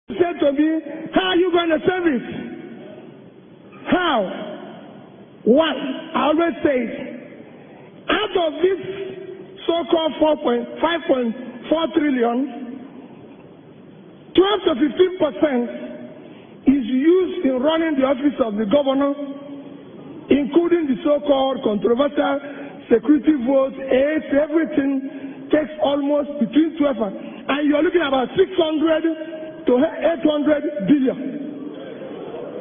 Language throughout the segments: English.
Said to me, how are you going to serve it? How? One, I always say it. Out of this so-called 5.4 trillion, 12 to 15% is used in running the office of the governor, including the so-called controversial security votes, aids, everything takes almost between 12 and you're looking at about 600 to 800 billion.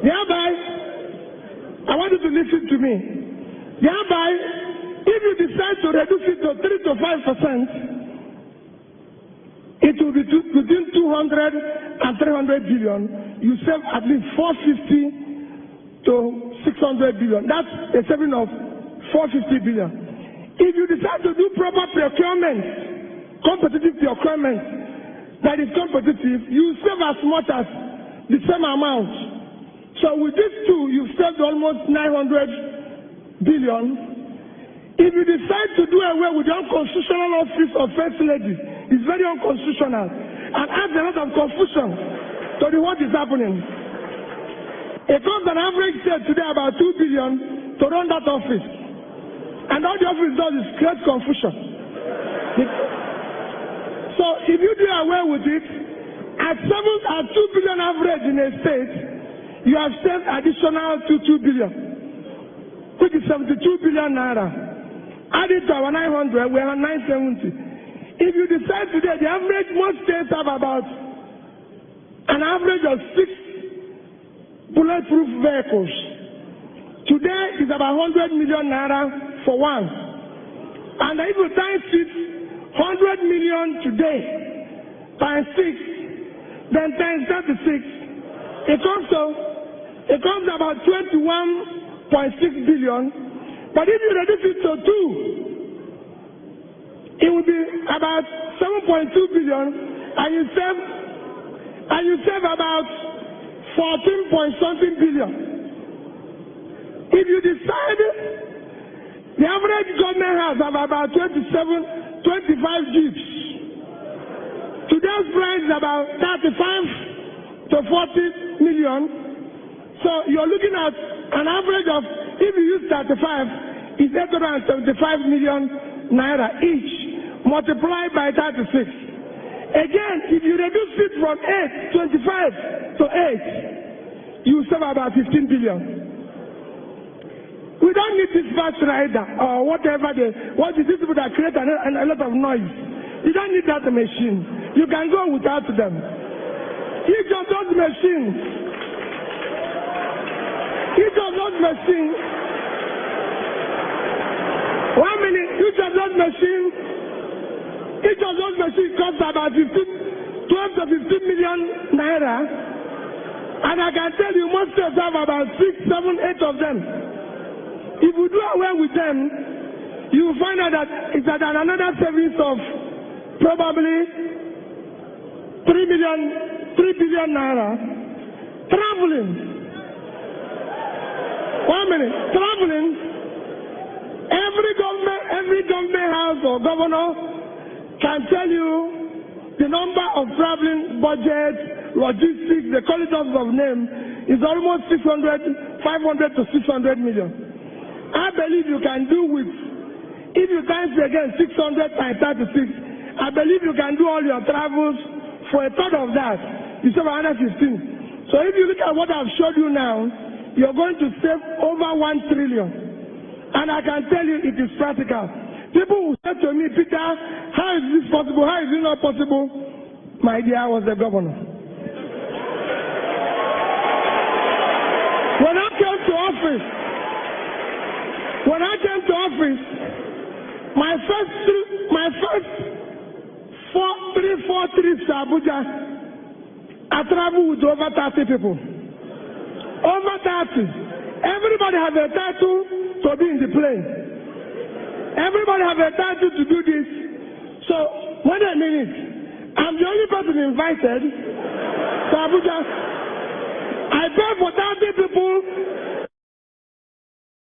Thereby, I want you to listen to me. Thereby, if you decide to reduce it to 3 to 5%, it will be between 200 and 300 billion. You save at least 450 to 600 billion. That's a saving of 450 billion. If you decide to do proper procurement, competitive procurement, that is competitive, you save as much as the same amount. So with these two, you've saved almost 900 billion. If you decide to do away with the unconstitutional office of First Lady, it's very unconstitutional and adds a lot of confusion to what is happening. It costs an average today about 2 billion to run that office. And all the office does is create confusion. So if you do away with it, at 2 billion average in a state, you have saved additional to 2 billion, which is 72 billion naira. Add it to our 900, we are 970. If you decide today, the average, most states have about an average of 6 bulletproof vehicles. Today is about 100 million naira for one. And if you times it, 100 million today times 6, then times 36, it comes to about 21.6 billion. But if you reduce it to 2, it will be about 7.2 billion, and you save about 14-point-something billion. If you decide, the average government has about 25 jeeps. Today's price is about 35 to 40 million. So you're looking at an average of, if you use 35, it's 875 million naira each, multiplied by 36. Again, if you reduce it from 25 to 8, you save about 15 billion. We don't need this fast rider or whatever what is these people that create a lot of noise. You don't need that machine. You can go without them. Each of those machines, each of those machines costs about 12 to 15 million naira. And I can tell you most states have about 6, 7, 8 of them. If you do away with them, you will find out that it's at another savings of probably 3 billion naira. Traveling. 1 minute. Traveling. Every government house or governor can tell you the number of traveling budget, logistics, the corridors of name is almost 500 to 600 million. I believe you can do with, if you times again 600 times 36, I believe you can do all your travels for a third of that. You save 115. So if you look at what I've showed you now, you're going to save over 1 trillion. And I can tell you it is practical. People who say to me, Peter, how is this possible? How is it not possible? My dear, I was the governor. When I came to office, my first 4 trips to Abuja, I traveled with over 30 people. Over 30. Everybody has a title to be in the plane. Everybody has a title to do this. So, wait a minute. I'm the only person invited to Abuja. I pay for 30 people